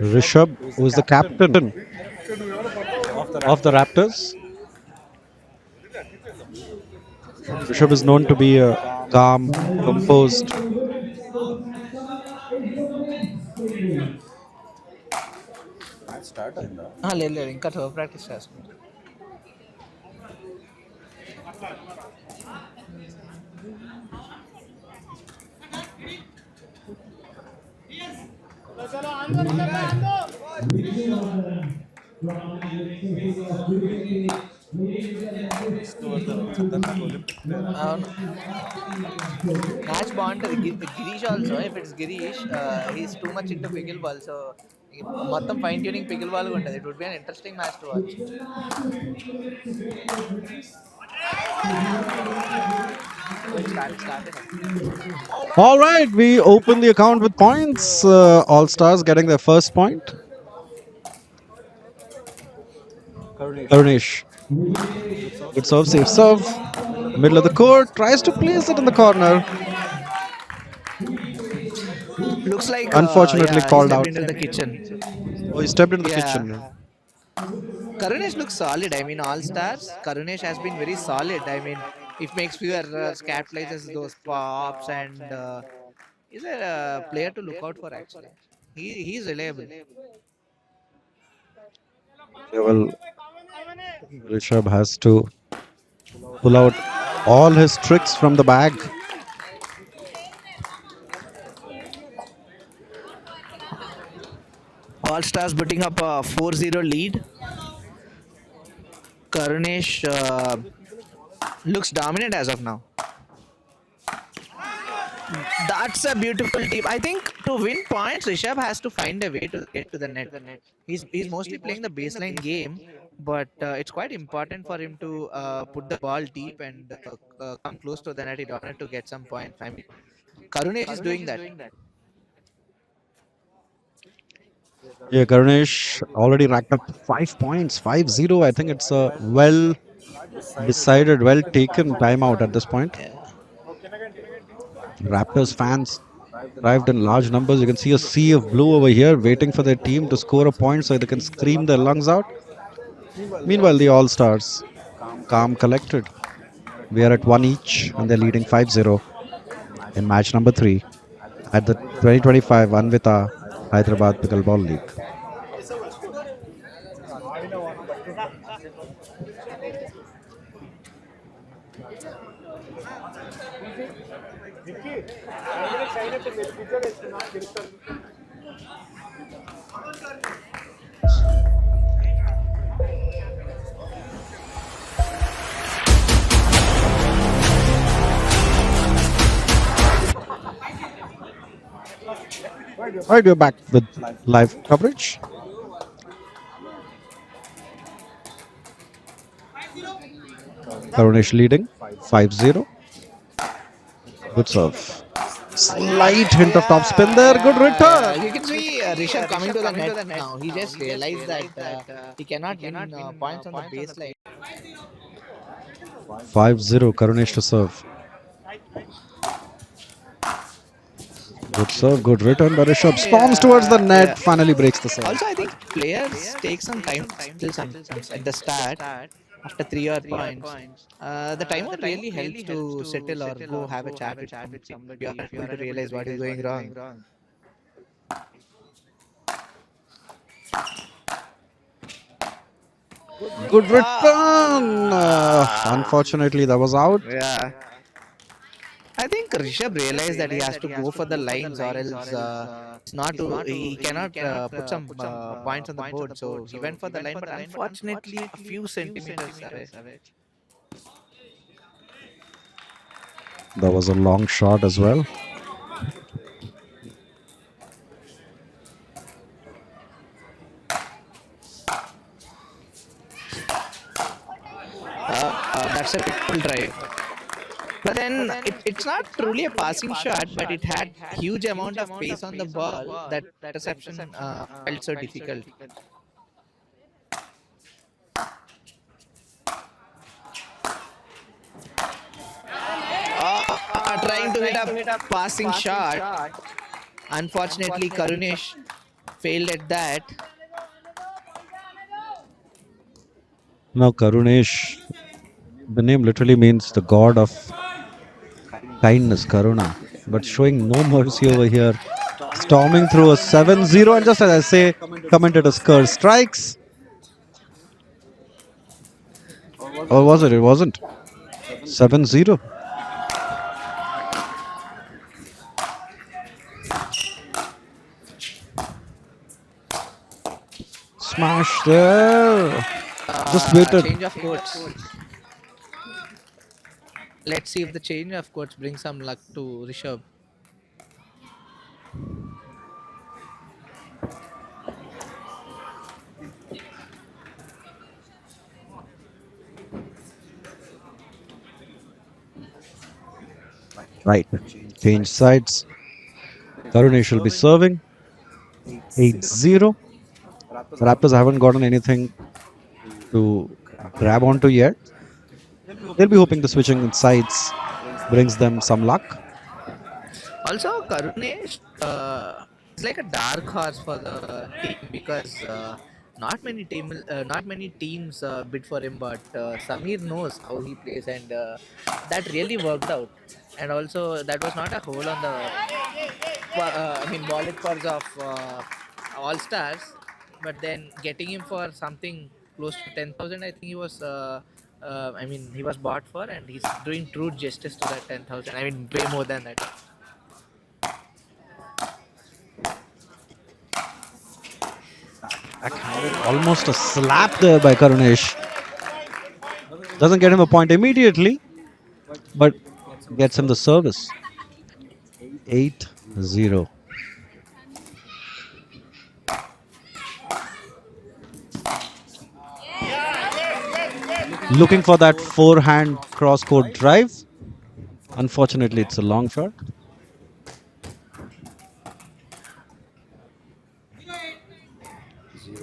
Rishabh, who is the captain of the Raptors. Rishabh is known to be a calm, composed. లేదు లేదు ఇంకా practice చేస్తున్నాను. అవును, match బాగుంటుంది. Girish also, if it's Girish, he's too much into pickleball. So మొత్తం fine tuning pickleball ఉంటుంది. It would be an interesting match to watch. Start All right, we open the account with points. All Stars getting their first point. Karunesh. Good serve, safe serve. Middle of the court, tries to place it in the corner. looks like Unfortunately yeah, he called stepped out. into the kitchen. Oh, he stepped into the Yeah, kitchen. Karunesh looks solid. I mean, all stars. Karunesh has been very solid. I mean, if makes few errors, capitalizes those pops, and he's a player to look out for. Actually, he's reliable. Yeah, well, Rishabh has to pull out all his tricks from the bag. All stars putting up a 4-0 lead. Karunesh looks dominant as of now. That's a beautiful tip. I think to win points, Rishabh has to find a way to get to the net. He's mostly playing the baseline game, but it's quite important for him to put the ball deep and come close to the net in order to get some points. I mean, Karunesh is doing that. Yeah, Karunesh already racked up 5 points, 5-0. I think it's a well decided, well taken timeout at this point. Yeah. Raptors fans arrived in large numbers. You can see a sea of blue over here waiting for their team to score a point so they can scream their lungs out. Meanwhile, the All Stars, calm, collected. We are at one each and they're leading 5-0 in match number 3 at the 2025 Anvita Hyderabad Pickleball League. Right, we're back with live coverage. Karunesh leading 5-0. Good serve. Slight hint of top spin there. Good return. You can see Rishabh coming to the net now. He just realized that he cannot win points on the baseline. 5-0. Karunesh to serve. Good serve, good return by Rishabh. Storms towards the net, finally breaks the serve. Also, I think players take some time still sometimes at the start after 3 or points. The timer really helps to settle or go have a chat with somebody. You are able to realize what is going wrong. Good return. Unfortunately, that was out. Yeah. I think Rishabh realized that he has to go for the lines or else it's not to, he cannot put some points on the board. So he went for the line, but unfortunately a few centimeters away. That was a long shot as well. That's a beautiful drive. But then it's not truly a passing shot, but it had huge amount of pace on the ball that interception felt so difficult. Trying to hit a passing shot. Unfortunately, Karunesh failed at that. Now Karunesh, the name literally means the god of kindness, Karuna, but showing no mercy over here. Storming through a 7-0, and just as I say, commentator's curse strikes. Or was it? It wasn't. 7-0. Smash there. Just waited. Change of courts. Let's see if the change of courts brings some luck to Rishabh. Right. Change sides. Karunesh will be serving. 8-0. Raptors haven't gotten anything to grab onto yet. They'll be hoping the switching sides brings them some luck. Also, Karunesh is like a dark horse for the team because not many teams bid for him, but Samir knows how he plays, and that really worked out. And also, that was not a hole on the wallet purse of All Stars, but then getting him for something close to 10,000, I think he was. He was bought for, and he's doing true justice to that 10,000. I mean, way more than that. Almost a slap there by Karunesh. Doesn't get him a point immediately, but gets him the service. 8-0. Looking for that forehand cross-court drive. Unfortunately, it's a long shot.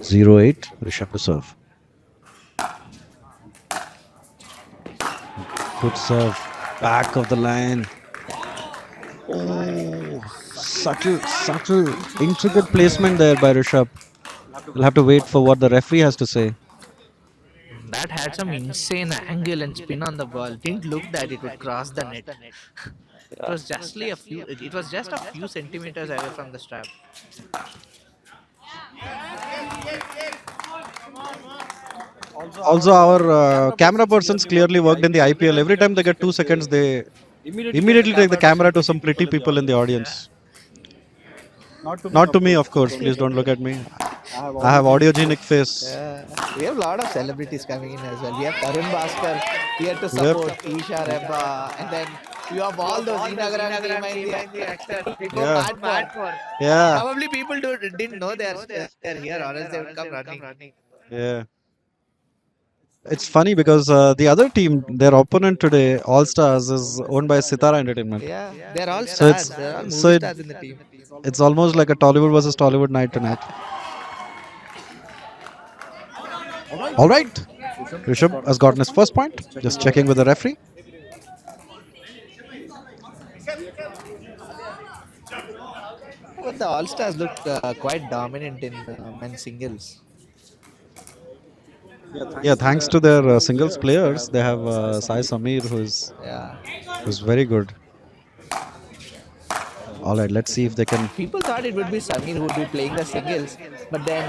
0-8. Rishabh to serve. Good serve. Back of the line. Oh, subtle, intricate placement there by Rishabh. We'll have to wait for what the referee has to say. That had some insane angle and spin on the ball. Didn't look that it would cross the net. It was justly a few. It was just a few centimeters away from the strap. Also, our camera persons clearly worked in the IPL. Every time they get 2 seconds, they immediately take the camera to some pretty people in the audience. Not to me, of course. Please don't look at me. I have audiogenic face. We have a lot of celebrities coming in as well. We have Tarun Bhaskar here to support Isha Rebba, and then you have all those Inagaran people Yeah. mad for. Yeah, Probably people didn't know they're here, or else they would come running. yeah. It's funny because the other team, their opponent today, All Stars, is owned by Sitara Entertainment. Yeah, they're all So stars. it's They're all movie so it, stars in the team. it's almost like a Tollywood versus Tollywood night tonight. All right, Rishabh has gotten his first point. Just checking with the referee. But the All Stars looked quite dominant in men's singles. Yeah, thanks to their singles players, they have Sai Samir, Yeah. who's very good. All right, let's see if they can. People thought it would be Samir who would be playing the singles, but then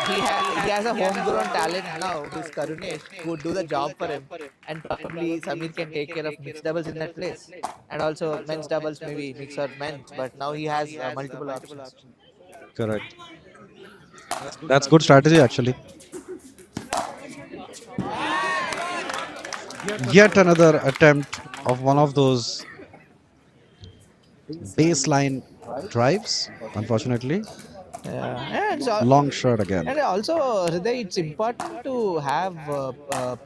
he has a homegrown talent now, who's Karunesh, who would do the job for him, and probably Samir can take care of mixed doubles in that place, and also men's doubles, maybe mix or men's, but now he has multiple options. Correct. That's good strategy, actually. Yet another attempt of one of those baseline drives, unfortunately. Yeah, and, Long shot again. and also, Hriday, it's important to have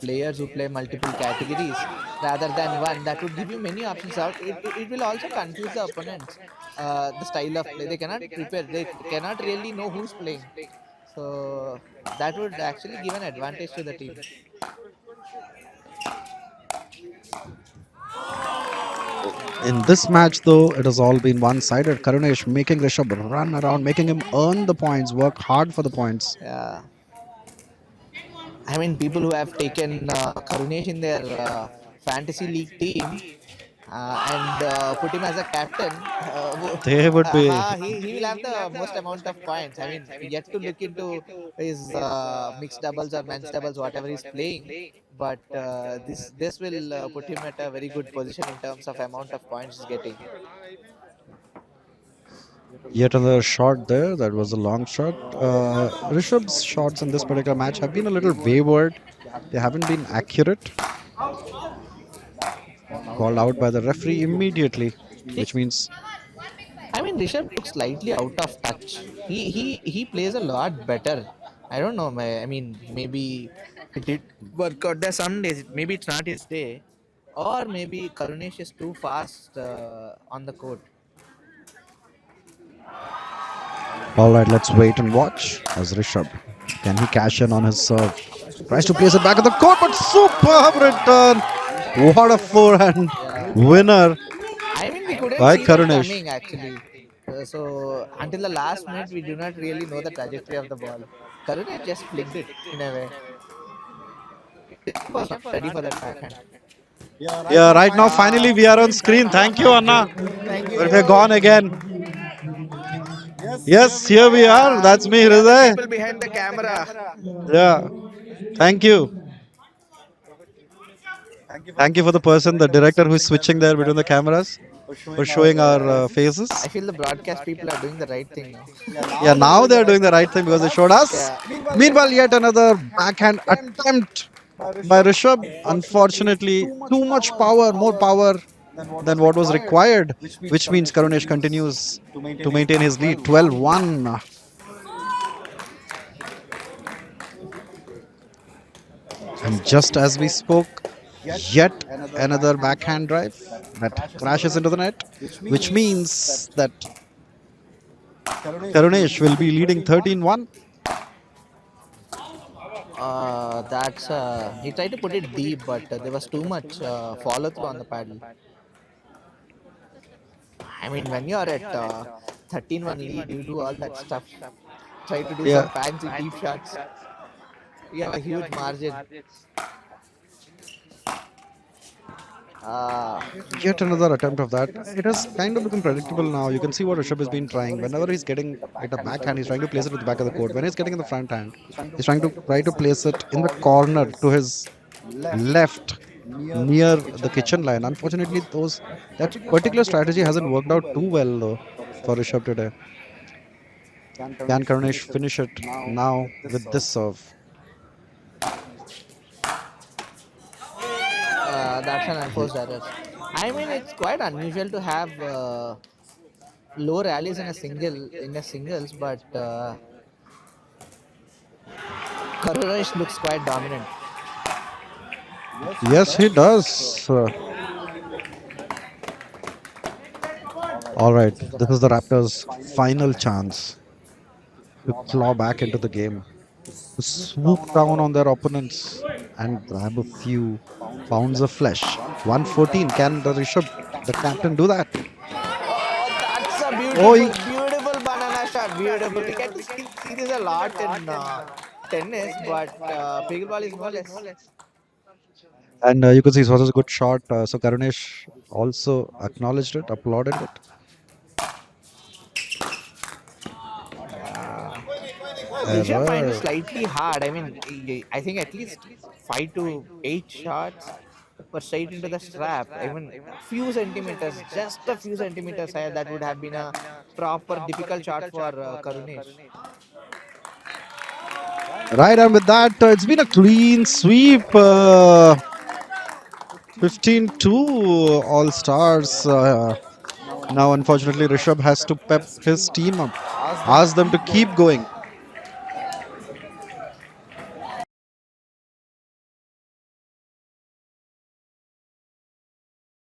players who play multiple categories rather than one. That would give you many options out. It will also confuse the opponents. The style of play, they cannot prepare. They cannot really know who's playing. So that would actually give an advantage to the team. In this match, though, it has all been one-sided. Karunesh making Rishabh run around, making him earn the points, work hard for the points. Yeah. I mean, people who have taken Karunesh in their fantasy league team and put him as a captain, They would be. he will have the most amount of points. I mean, yet to look into his mixed doubles or men's doubles, whatever he's playing. But this will put him at a very good position in terms of amount of points he's getting. Yet another shot there. That was a long shot. Rishabh's shots in this particular match have been a little wayward. They haven't been accurate. Called out by the referee immediately, which means I mean, Rishabh looks slightly out of touch. He plays a lot better. I don't know. I mean, maybe it did work out there some days. Maybe it's not his day, or maybe Karunesh is too fast on the court. all right. Let's wait and watch as Rishabh can he cash in on his serve. Tries to place it back at the court, but superb return. What a forehand winner I mean, we couldn't by see that Karunesh. coming actually. So until the last minute, we do not really know the trajectory of the ball. Karunesh just flicked it in a way. He was not ready for that backhand. Yeah, right now, finally, we are on screen. Thank you, Anna. Thank But we're gone again. Yes, here we are. That's me, Hriday. People behind the camera. Yeah. Thank you. Thank you for the person, the director who is switching there between the cameras for showing our faces. I feel the broadcast people are doing the right thing now. Yeah, now they're doing the right thing because they showed us. Yeah. Meanwhile, yet another backhand attempt by Rishabh. Unfortunately, too much power, more power than what was required, which means Karunesh continues to maintain his lead 12-1. And just as we spoke, yet another backhand drive that crashes into the net, which means that Karunesh will be leading 13-1. That's he tried to put it deep, but there was too much follow through on the paddle. I mean, when you are at 13-1 lead, you do all that stuff. Try to do some Yeah, fancy deep shots. You have a huge margin. Uh, yet another attempt of that. It has kind of become predictable now. You can see what Rishabh has been trying. Whenever he's getting at a backhand, he's trying to place it at the back of the court. When he's getting in the front hand, he's trying to place it in the corner to his left near the kitchen line. Unfortunately, that particular strategy hasn't worked out too well though for Rishabh today. Can Karunesh finish it now with this serve? that's an enforced error. I mean, it's quite unusual to have low rallies in a singles, but Karunesh looks quite dominant. Yes, he does. All right, this is the Raptors' final chance to claw back into the game, to swoop down on their opponents and grab a few pounds of flesh. 114. Can the Rishabh, the captain, do that? That's a Oh, beautiful banana shot. Beautiful. We can see this a lot in tennis, but pickleball is no less. and you can see it was a good shot. So Karunesh also acknowledged it, applauded it. Rishabh find it Error. slightly hard. I mean, I think at least 5 to 8 shots were straight into the strap. I mean, few centimeters, just a few centimeters higher, that would have been a proper difficult shot for Karunesh. Right, and with that, it's been a clean sweep. 15-2 All Stars. Now, unfortunately, Rishabh has to pep his team up, ask them to keep going.